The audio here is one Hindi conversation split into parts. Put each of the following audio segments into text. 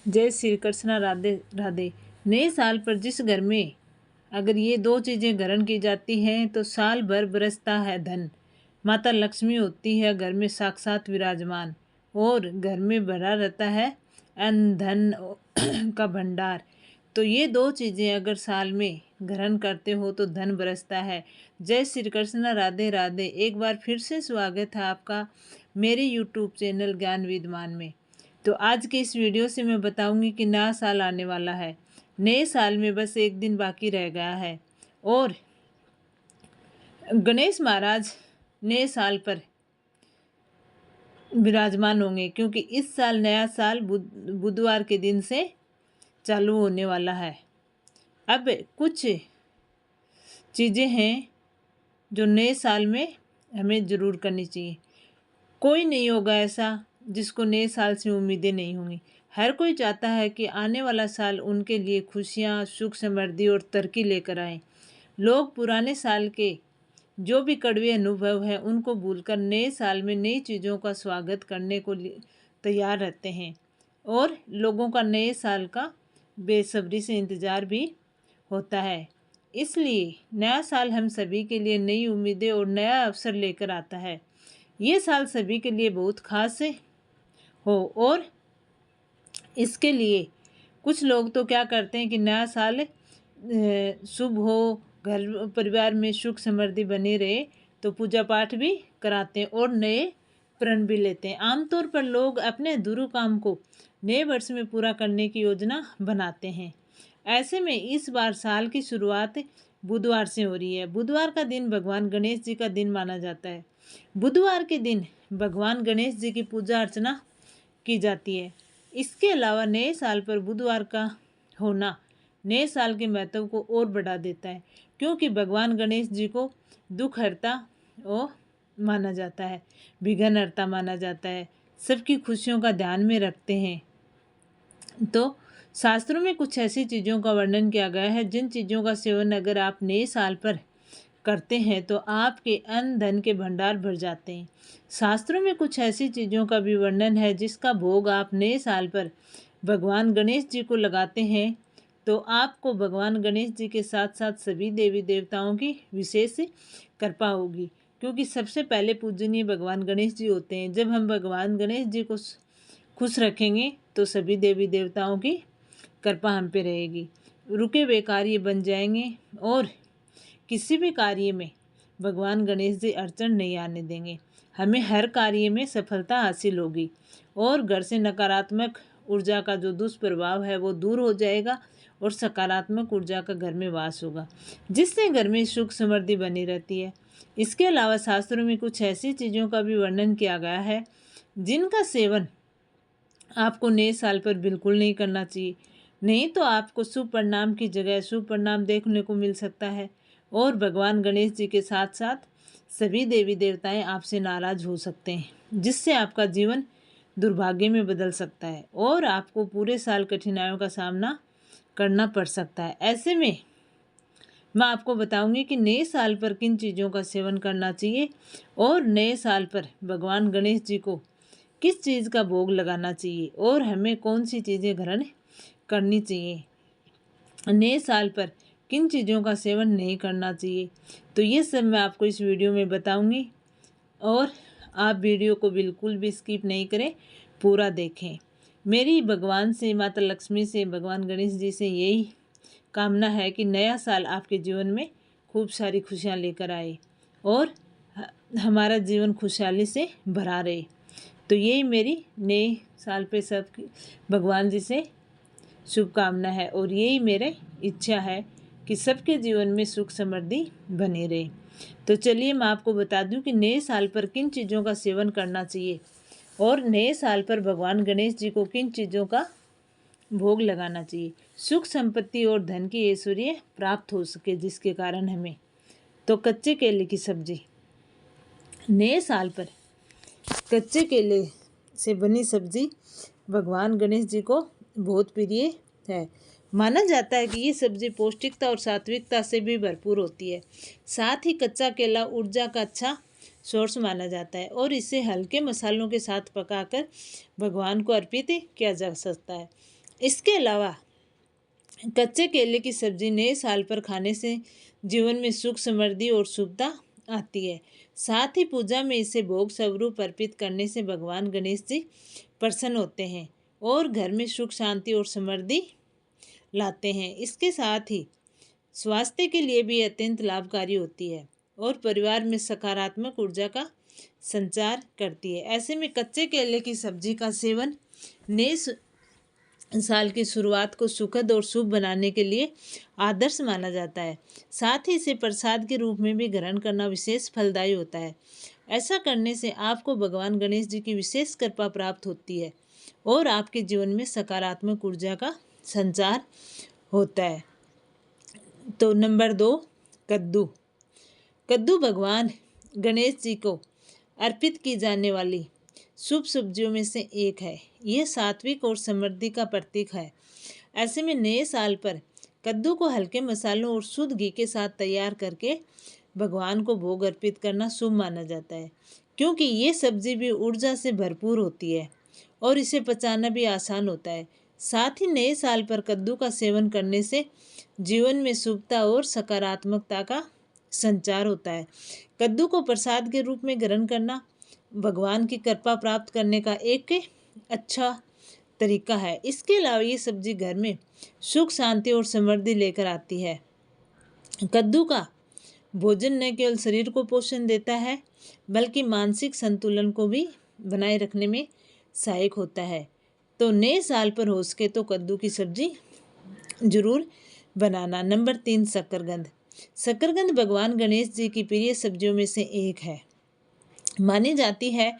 जय श्री कृष्णा। राधे राधे। नए साल पर जिस घर में अगर ये दो चीज़ें ग्रहण की जाती हैं तो साल भर बरसता है धन। माता लक्ष्मी होती है घर में साक्षात विराजमान और घर में भरा रहता है अन्न धन का भंडार। तो ये दो चीज़ें अगर साल में ग्रहण करते हो तो धन बरसता है। जय श्री कृष्ण। राधे राधे। एक बार फिर से स्वागत है आपका मेरे यूट्यूब चैनल ज्ञान विद्वान में। तो आज के इस वीडियो से मैं बताऊंगी कि नया साल आने वाला है। नए साल में बस एक दिन बाकी रह गया है और गणेश महाराज नए साल पर विराजमान होंगे, क्योंकि इस साल नया साल बुधवार के दिन से चालू होने वाला है। अब कुछ चीज़ें हैं जो नए साल में हमें ज़रूर करनी चाहिए। कोई नहीं होगा ऐसा जिसको नए साल से उम्मीदें नहीं होंगी। हर कोई चाहता है कि आने वाला साल उनके लिए खुशियाँ, सुख, समृद्धि और तरक्की लेकर आए। लोग पुराने साल के जो भी कड़वे अनुभव हैं उनको भूलकर नए साल में नई चीज़ों का स्वागत करने को तैयार रहते हैं और लोगों का नए साल का बेसब्री से इंतज़ार भी होता है। इसलिए नया साल हम सभी के लिए नई उम्मीदें और नया अवसर लेकर आता है। ये साल सभी के लिए बहुत खास हो और इसके लिए कुछ लोग तो क्या करते हैं कि नया साल शुभ हो, घर परिवार में सुख समृद्धि बनी रहे, तो पूजा पाठ भी कराते हैं और नए प्रण भी लेते हैं। आमतौर पर लोग अपने अधूरे काम को नए वर्ष में पूरा करने की योजना बनाते हैं। ऐसे में इस बार साल की शुरुआत बुधवार से हो रही है। बुधवार का दिन भगवान गणेश जी का दिन माना जाता है। बुधवार के दिन भगवान गणेश जी की पूजा अर्चना की जाती है। इसके अलावा नए साल पर बुधवार का होना नए साल के महत्व को और बढ़ा देता है, क्योंकि भगवान गणेश जी को दुख हरता और माना जाता है, विघ्न हरता माना जाता है, सबकी खुशियों का ध्यान में रखते हैं। तो शास्त्रों में कुछ ऐसी चीज़ों का वर्णन किया गया है जिन चीज़ों का सेवन अगर आप नए साल पर करते हैं तो आपके अन्न धन के भंडार भर जाते हैं। शास्त्रों में कुछ ऐसी चीज़ों का भी वर्णन है जिसका भोग आप नए साल पर भगवान गणेश जी को लगाते हैं तो आपको भगवान गणेश जी के साथ साथ सभी देवी देवताओं की विशेष कृपा होगी, क्योंकि सबसे पहले पूजनीय भगवान गणेश जी होते हैं। जब हम भगवान गणेश जी को खुश रखेंगे तो सभी देवी देवताओं की कृपा हम पे रहेगी, रुके हुए कार्य बन जाएंगे और किसी भी कार्य में भगवान गणेश जी अड़चन नहीं आने देंगे। हमें हर कार्य में सफलता हासिल होगी और घर से नकारात्मक ऊर्जा का जो दुष्प्रभाव है वो दूर हो जाएगा और सकारात्मक ऊर्जा का घर में वास होगा, जिससे घर में सुख समृद्धि बनी रहती है। इसके अलावा शास्त्रों में कुछ ऐसी चीज़ों का भी वर्णन किया गया है जिनका सेवन आपको नए साल पर बिल्कुल नहीं करना चाहिए, नहीं तो आपको शुभ परिणाम की जगह शुभ परिणाम देखने को मिल सकता है और भगवान गणेश जी के साथ साथ सभी देवी देवताएं आपसे नाराज हो सकते हैं, जिससे आपका जीवन दुर्भाग्य में बदल सकता है और आपको पूरे साल कठिनाइयों का सामना करना पड़ सकता है। ऐसे में मैं आपको बताऊंगी कि नए साल पर किन चीज़ों का सेवन करना चाहिए और नए साल पर भगवान गणेश जी को किस चीज़ का भोग लगाना चाहिए और हमें कौन सी चीज़ें ग्रहण करनी चाहिए, नए साल पर किन चीज़ों का सेवन नहीं करना चाहिए। तो ये सब मैं आपको इस वीडियो में बताऊंगी और आप वीडियो को बिल्कुल भी स्किप नहीं करें, पूरा देखें। मेरी भगवान से, माता लक्ष्मी से, भगवान गणेश जी से यही कामना है कि नया साल आपके जीवन में खूब सारी खुशियाँ लेकर आए और हमारा जीवन खुशहाली से भरा रहे। तो यही मेरी नए साल पे सब भगवान जी से शुभकामना है और यही मेरी इच्छा है कि सबके जीवन में सुख समृद्धि बनी रहे। तो चलिए मैं आपको बता दूं कि नए साल पर किन चीज़ों का सेवन करना चाहिए और नए साल पर भगवान गणेश जी को किन चीज़ों का भोग लगाना चाहिए, सुख संपत्ति और धन की ऐश्वर्य प्राप्त हो सके जिसके कारण हमें। तो कच्चे केले की सब्जी। नए साल पर कच्चे केले से बनी सब्जी भगवान गणेश जी को बहुत प्रिय है। माना जाता है कि ये सब्जी पौष्टिकता और सात्विकता से भी भरपूर होती है। साथ ही कच्चा केला ऊर्जा का अच्छा सोर्स माना जाता है और इसे हल्के मसालों के साथ पकाकर भगवान को अर्पित किया जा सकता है। इसके अलावा कच्चे केले की सब्जी नए साल पर खाने से जीवन में सुख समृद्धि और शुभता आती है। साथ ही पूजा में इसे भोग स्वरूप अर्पित करने से भगवान गणेश जी प्रसन्न होते हैं और घर में सुख शांति और समृद्धि लाते हैं। इसके साथ ही स्वास्थ्य के लिए भी अत्यंत लाभकारी होती है और परिवार में सकारात्मक ऊर्जा का संचार करती है। ऐसे में कच्चे केले की सब्जी का सेवन नए साल की शुरुआत को सुखद और शुभ बनाने के लिए आदर्श माना जाता है। साथ ही इसे प्रसाद के रूप में भी ग्रहण करना विशेष फलदायी होता है। ऐसा करने से आपको भगवान गणेश जी की विशेष कृपा प्राप्त होती है और आपके जीवन में सकारात्मक ऊर्जा का संचार होता है। तो नंबर 2, कद्दू। कद्दू भगवान गणेश जी को अर्पित की जाने वाली शुभ सब्जियों में से एक है। यह सात्विक और समृद्धि का प्रतीक है। ऐसे में नए साल पर कद्दू को हल्के मसालों और शुद्ध घी के साथ तैयार करके भगवान को भोग अर्पित करना शुभ माना जाता है, क्योंकि ये सब्जी भी ऊर्जा से भरपूर होती है और इसे पचाना भी आसान होता है। साथ ही नए साल पर कद्दू का सेवन करने से जीवन में शुभता और सकारात्मकता का संचार होता है। कद्दू को प्रसाद के रूप में ग्रहण करना भगवान की कृपा प्राप्त करने का एक अच्छा तरीका है। इसके अलावा ये सब्जी घर में सुख शांति और समृद्धि लेकर आती है। कद्दू का भोजन न केवल शरीर को पोषण देता है बल्कि मानसिक संतुलन को भी बनाए रखने में सहायक होता है। तो नए साल पर हो सके तो कद्दू की सब्जी जरूर बनाना। नंबर 3, शकरकंद। शकरकंद भगवान गणेश जी की प्रिय सब्जियों में से एक है। मानी जाती है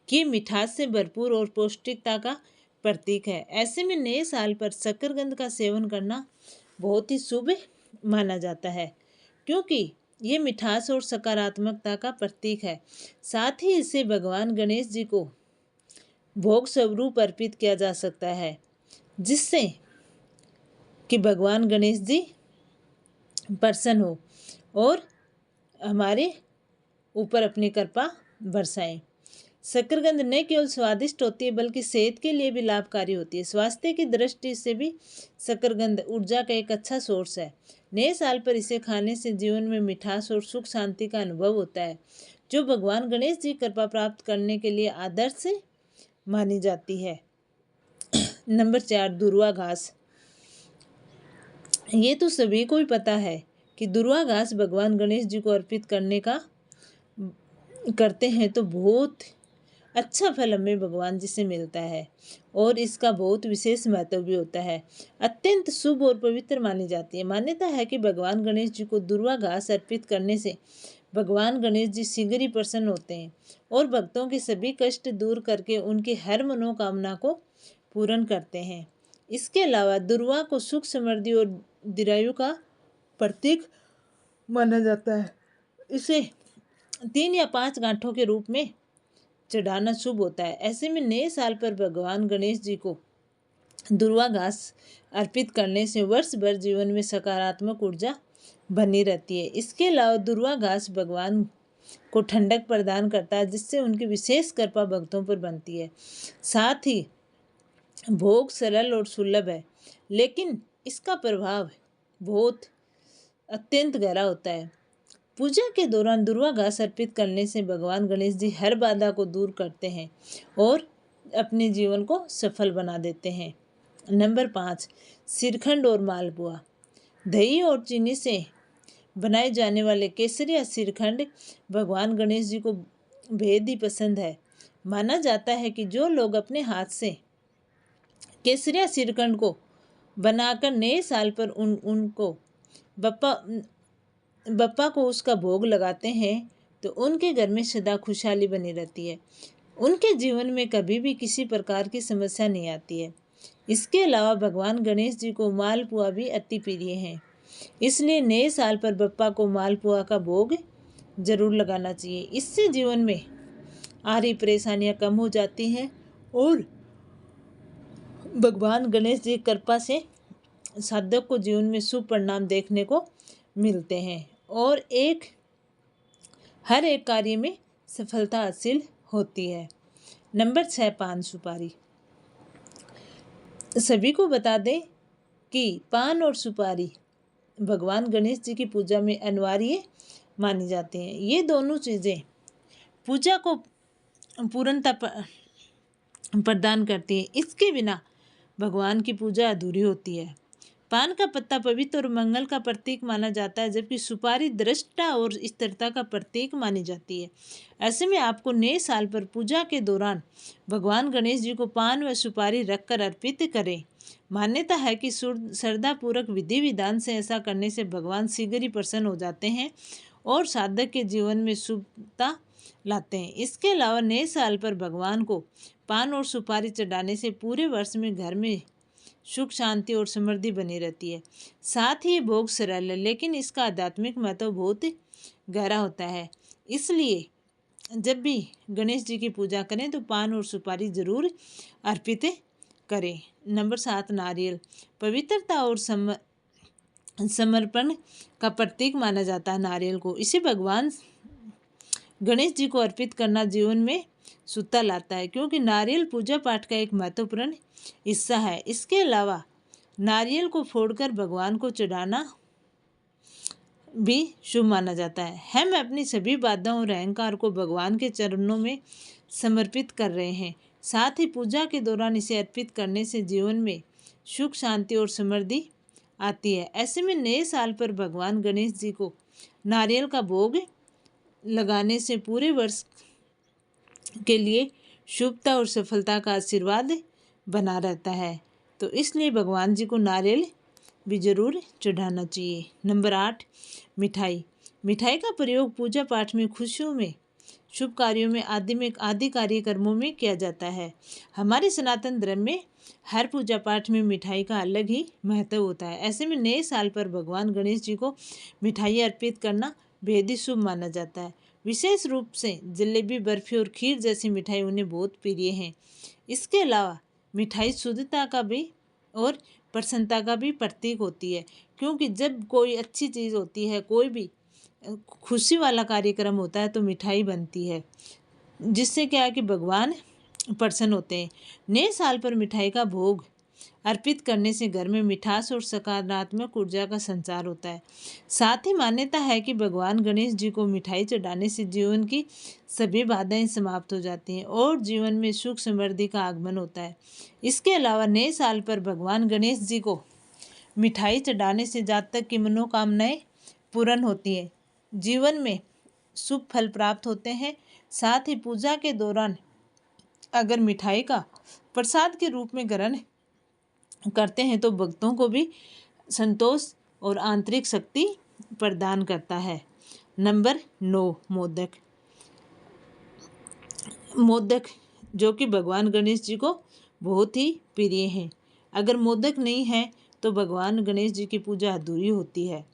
कि मिठास से भरपूर और पौष्टिकता का प्रतीक है। ऐसे में नए साल पर शकरकंद का सेवन करना बहुत ही शुभ माना जाता है, क्योंकि ये मिठास और सकारात्मकता का प्रतीक है। साथ ही इसे भगवान गणेश जी को भोग स्वरूप अर्पित किया जा सकता है, जिससे कि भगवान गणेश जी प्रसन्न हो और हमारे ऊपर अपनी कृपा बरसाएं। शकरकंद न केवल स्वादिष्ट होती है बल्कि सेहत के लिए भी लाभकारी होती है। स्वास्थ्य की दृष्टि से भी शकरकंद ऊर्जा का एक अच्छा सोर्स है। नए साल पर इसे खाने से जीवन में मिठास और सुख शांति का अनुभव होता है, जो भगवान गणेश जी कृपा प्राप्त करने के लिए आदर्श मानी जाती है। नंबर 4, दुर्वा घास। ये तो सभी को ही पता है कि दुर्वा घास भगवान गणेश जी को अर्पित करते हैं तो बहुत अच्छा फल हमें भगवान जी से मिलता है और इसका बहुत विशेष महत्व भी होता है। अत्यंत शुभ और पवित्र मानी जाती है। मान्यता है कि भगवान गणेश जी को दुर्वा घास अर्पित करने से भगवान गणेश जी शीघ्र ही प्रसन्न होते हैं और भक्तों के सभी कष्ट दूर करके उनकी हर मनोकामना को पूर्ण करते हैं। इसके अलावा दुर्वा को सुख समृद्धि और दीर्घायु का प्रतीक माना जाता है। इसे 3 या 5 गांठों के रूप में चढ़ाना शुभ होता है। ऐसे में नए साल पर भगवान गणेश जी को दुर्वा घास अर्पित करने से वर्ष भर जीवन में सकारात्मक ऊर्जा बनी रहती है। इसके अलावा दुर्वा घास भगवान को ठंडक प्रदान करता है, जिससे उनकी विशेष कृपा भक्तों पर बनती है। साथ ही भोग सरल और सुलभ है, लेकिन इसका प्रभाव बहुत अत्यंत गहरा होता है। पूजा के दौरान दुर्वा घास अर्पित करने से भगवान गणेश जी हर बाधा को दूर करते हैं और अपने जीवन को सफल बना देते हैं। नंबर 5, श्रीखंड और मालपुआ। दही और चीनी से बनाए जाने वाले केसरिया श्रीखंड भगवान गणेश जी को बेहद ही पसंद है। माना जाता है कि जो लोग अपने हाथ से केसरिया श्रीखंड को बनाकर नए साल पर उनको बप्पा को उसका भोग लगाते हैं तो उनके घर में सदा खुशहाली बनी रहती है। उनके जीवन में कभी भी किसी प्रकार की समस्या नहीं आती है। इसके अलावा भगवान गणेश जी को मालपुआ भी अति प्रिय हैं, इसलिए नए साल पर बप्पा को मालपुआ का भोग जरूर लगाना चाहिए। इससे जीवन में आ रही परेशानियां कम हो जाती हैं और भगवान गणेश जी कृपा से साधक को जीवन में शुभ परिणाम देखने को मिलते हैं और हर एक कार्य में सफलता हासिल होती है। नंबर 6, पान सुपारी। सभी को बता दें कि पान और सुपारी भगवान गणेश जी की पूजा में अनिवार्य मानी जाती हैं। ये दोनों चीज़ें पूजा को पूर्णता प्रदान करती है। इसके बिना भगवान की पूजा अधूरी होती है। पान का पत्ता पवित्र और मंगल का प्रतीक माना जाता है, जबकि सुपारी दृष्टा और स्थिरता का प्रतीक मानी जाती है। ऐसे में आपको नए साल पर पूजा के दौरान भगवान गणेश जी को पान व सुपारी रखकर अर्पित करें। मान्यता है कि श्रद्धापूर्वक विधि विधान से ऐसा करने से भगवान शीघ्र ही प्रसन्न हो जाते हैं और साधक के जीवन में शुभता लाते हैं। इसके अलावा नए साल पर भगवान को पान और सुपारी चढ़ाने से पूरे वर्ष में घर में सुख शांति और समृद्धि बनी रहती है। साथ ही ये भोग सरल है, लेकिन इसका आध्यात्मिक महत्व बहुत गहरा होता है। इसलिए जब भी गणेश जी की पूजा करें तो पान और सुपारी जरूर अर्पित करें। नंबर 7, नारियल पवित्रता और समर्पण का प्रतीक माना जाता है। नारियल को इसे भगवान गणेश जी को अर्पित करना जीवन में शुद्धता लाता है, क्योंकि नारियल पूजा पाठ का एक महत्वपूर्ण हिस्सा है। इसके अलावा नारियल को फोड़कर भगवान को चढ़ाना भी शुभ माना जाता है। हम अपनी सभी बाधाओं और अहंकार को भगवान के चरणों में समर्पित कर रहे हैं। साथ ही पूजा के दौरान इसे अर्पित करने से जीवन में सुख शांति और समृद्धि आती है। ऐसे में नए साल पर भगवान गणेश जी को नारियल का भोग लगाने से पूरे वर्ष के लिए शुभता और सफलता का आशीर्वाद बना रहता है। तो इसलिए भगवान जी को नारियल भी जरूर चढ़ाना चाहिए। नंबर 8, मिठाई। मिठाई का प्रयोग पूजा पाठ में, खुशियों में, शुभ कार्यों में आदि कार्यक्रमों में किया जाता है। हमारे सनातन धर्म में हर पूजा पाठ में मिठाई का अलग ही महत्व होता है। ऐसे में नए साल पर भगवान गणेश जी को मिठाई अर्पित करना बेहद ही शुभ माना जाता है। विशेष रूप से जलेबी, बर्फी और खीर जैसी मिठाई उन्हें बहुत प्रिय हैं। इसके अलावा मिठाई शुद्धता का भी और प्रसन्नता का भी प्रतीक होती है, क्योंकि जब कोई अच्छी चीज़ होती है, कोई भी खुशी वाला कार्यक्रम होता है तो मिठाई बनती है, जिससे क्या है कि भगवान प्रसन्न होते हैं। नए साल पर मिठाई का भोग अर्पित करने से घर में मिठास और सकारात्मक ऊर्जा का संचार होता है। साथ ही मान्यता है कि भगवान गणेश जी को मिठाई चढ़ाने से जीवन की सभी बाधाएं समाप्त हो जाती हैं और जीवन में सुख समृद्धि का आगमन होता है। इसके अलावा नए साल पर भगवान गणेश जी को मिठाई चढ़ाने से जातक की मनोकामनाएं पूर्ण होती है, जीवन में शुभ फल प्राप्त होते हैं। साथ ही पूजा के दौरान अगर मिठाई का प्रसाद के रूप में ग्रहण करते हैं तो भक्तों को भी संतोष और आंतरिक शक्ति प्रदान करता है। नंबर 9, मोदक। मोदक जो कि भगवान गणेश जी को बहुत ही प्रिय हैं। अगर मोदक नहीं है तो भगवान गणेश जी की पूजा अधूरी होती है।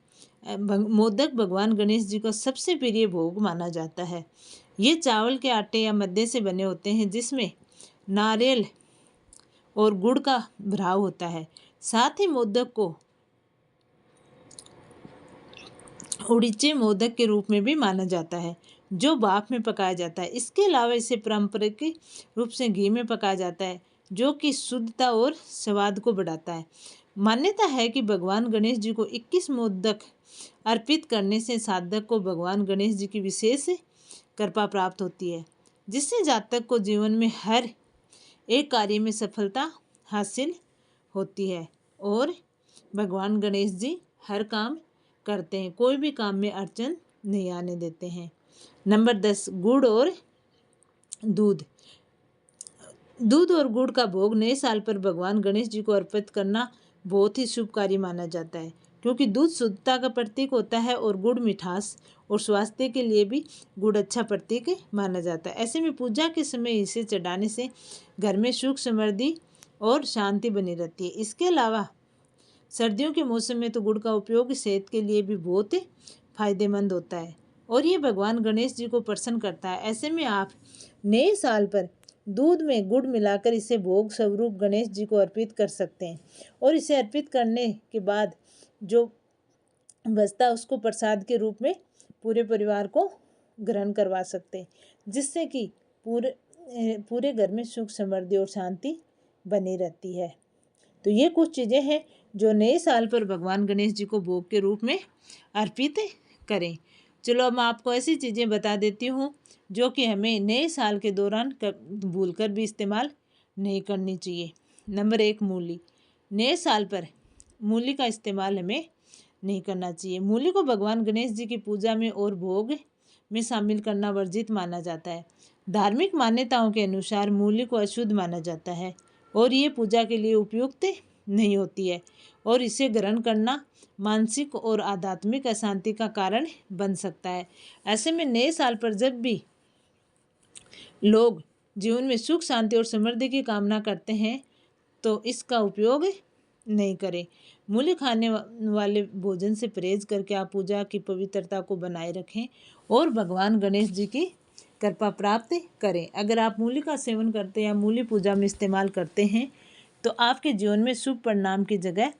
मोदक भगवान गणेश जी का सबसे प्रिय भोग माना जाता है। ये चावल के आटे या मैदे से बने होते हैं, जिसमें नारियल और गुड़ का भराव होता है। साथ ही मोदक को उड़ीचे मोदक के रूप में भी माना जाता है, जो भाप में पकाया जाता है। इसके अलावा इसे पारंपरिक रूप से घी में पकाया जाता है, जो कि शुद्धता और स्वाद को बढ़ाता है। मान्यता है कि भगवान गणेश जी को 21 मोदक अर्पित करने से साधक को भगवान गणेश जी की विशेष कृपा प्राप्त होती है, जिससे जातक को जीवन में हर एक कार्य में सफलता हासिल होती है और भगवान गणेश जी हर काम करते हैं, कोई भी काम में अड़चन नहीं आने देते हैं। नंबर 10, गुड़ और दूध। दूध और गुड़ का भोग नए साल पर भगवान गणेश जी को अर्पित करना बहुत ही शुभ कार्य माना जाता है, क्योंकि दूध शुद्धता का प्रतीक होता है और गुड़ मिठास और स्वास्थ्य के लिए भी गुड़ अच्छा प्रतीक माना जाता है। ऐसे में पूजा के समय इसे चढ़ाने से घर में सुख समृद्धि और शांति बनी रहती है। इसके अलावा सर्दियों के मौसम में तो गुड़ का उपयोग सेहत के लिए भी बहुत फायदेमंद होता है और ये भगवान गणेश जी को प्रसन्न करता है। ऐसे में आप नए साल पर दूध में गुड़ मिलाकर इसे भोग स्वरूप गणेश जी को अर्पित कर सकते हैं और इसे अर्पित करने के बाद जो बचता है उसको प्रसाद के रूप में पूरे परिवार को ग्रहण करवा सकते हैं, जिससे कि पूरे घर में सुख समृद्धि और शांति बनी रहती है। तो ये कुछ चीज़ें हैं जो नए साल पर भगवान गणेश जी को भोग के रूप में अर्पित करें। चलो अब मैं आपको ऐसी चीज़ें बता देती हूँ जो कि हमें नए साल के दौरान भूलकर भी इस्तेमाल नहीं करनी चाहिए। नंबर 1, मूली। नए साल पर मूली का इस्तेमाल हमें नहीं करना चाहिए। मूली को भगवान गणेश जी की पूजा में और भोग में शामिल करना वर्जित माना जाता है। धार्मिक मान्यताओं के अनुसार मूली को अशुद्ध माना जाता है और ये पूजा के लिए उपयुक्त नहीं होती है और इसे ग्रहण करना मानसिक और आध्यात्मिक अशांति का कारण बन सकता है। ऐसे में नए साल पर जब भी लोग जीवन में सुख, शांति और समृद्धि की कामना करते हैं तो इसका उपयोग नहीं करें। मूली खाने वाले भोजन से परहेज करके आप पूजा की पवित्रता को बनाए रखें और भगवान गणेश जी की कृपा प्राप्त करें। अगर आप मूली का सेवन करते हैं या मूली पूजा में इस्तेमाल करते हैं तो आपके जीवन में शुभ परिणाम की जगह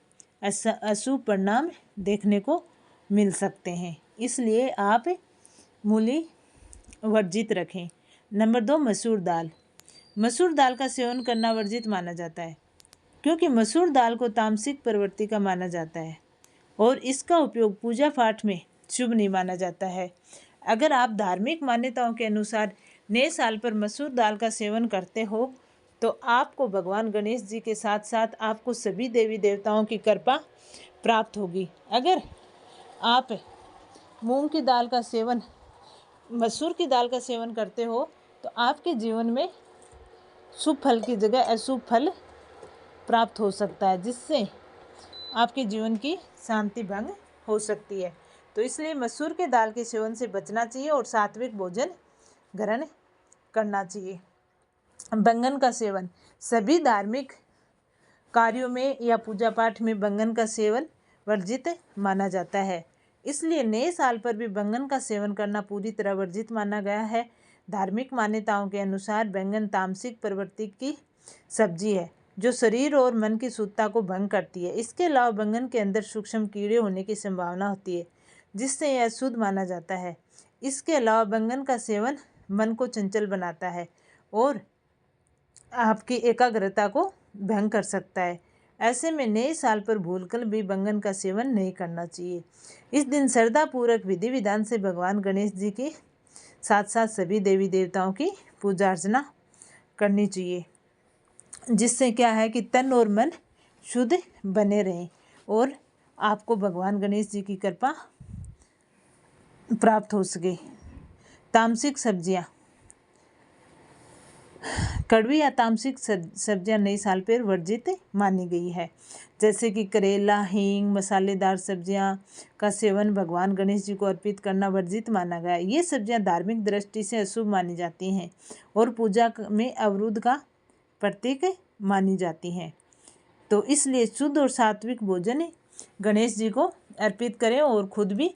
अशुभ परिणाम देखने को मिल सकते हैं, इसलिए आप मूली वर्जित रखें। नंबर 2, मसूर दाल। मसूर दाल का सेवन करना वर्जित माना जाता है क्योंकि मसूर दाल को तामसिक प्रवृत्ति का माना जाता है और इसका उपयोग पूजा पाठ में शुभ नहीं माना जाता है। अगर आप धार्मिक मान्यताओं के अनुसार नए साल पर मसूर दाल का सेवन करते हो तो आपको भगवान गणेश जी के साथ साथ आपको सभी देवी देवताओं की कृपा प्राप्त होगी। अगर आप मूंग की दाल का सेवन, मसूर की दाल का सेवन करते हो तो आपके जीवन में शुभ फल की जगह अशुभ फल प्राप्त हो सकता है, जिससे आपके जीवन की शांति भंग हो सकती है। तो इसलिए मसूर के दाल के सेवन से बचना चाहिए और सात्विक भोजन ग्रहण करना चाहिए। बैंगन का सेवन, सभी धार्मिक कार्यों में या पूजा पाठ में बैंगन का सेवन वर्जित माना जाता है, इसलिए नए साल पर भी बैंगन का सेवन करना पूरी तरह वर्जित माना गया है। धार्मिक मान्यताओं के अनुसार बैंगन तामसिक प्रवृत्ति की सब्जी है जो शरीर और मन की शुद्धता को भंग करती है। इसके अलावा बैंगन के अंदर सूक्ष्म कीड़े होने की संभावना होती है जिससे यह अशुद्ध माना जाता है। इसके अलावा बैंगन का सेवन मन को चंचल बनाता है और आपकी एकाग्रता को भंग कर सकता है। ऐसे में नए साल पर भूलकर भी बैंगन का सेवन नहीं करना चाहिए। इस दिन श्रद्धापूर्वक विधि विधान से भगवान गणेश जी के साथ साथ सभी देवी देवताओं की पूजा अर्चना करनी चाहिए, जिससे क्या है कि तन और मन शुद्ध बने रहें और आपको भगवान गणेश जी की कृपा प्राप्त हो सके। तामसिक सब्जियां, कड़वी या तामसिक सब्जियां नए साल पर वर्जित मानी गई है, जैसे कि करेला, हींग, मसालेदार सब्जियां का सेवन भगवान गणेश जी को अर्पित करना वर्जित माना गया है। ये सब्जियां धार्मिक दृष्टि से अशुभ मानी जाती हैं और पूजा में अवरुद्ध का प्रतीक मानी जाती हैं। तो इसलिए शुद्ध और सात्विक भोजन गणेश जी को अर्पित करें और खुद भी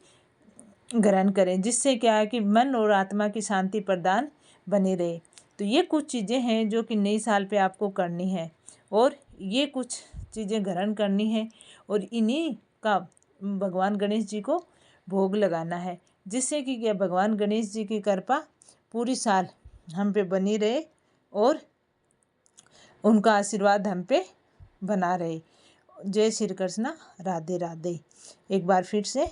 ग्रहण करें, जिससे क्या है कि मन और आत्मा की शांति प्रदान बनी रहे। तो ये कुछ चीज़ें हैं जो कि नए साल पे आपको करनी है और ये कुछ चीज़ें ग्रहण करनी है और इन्हीं का भगवान गणेश जी को भोग लगाना है, जिससे कि क्या भगवान गणेश जी की कृपा पूरी साल हम पे बनी रहे और उनका आशीर्वाद हम पे बना रहे। जय श्री कृष्णा, राधे राधे। एक बार फिर से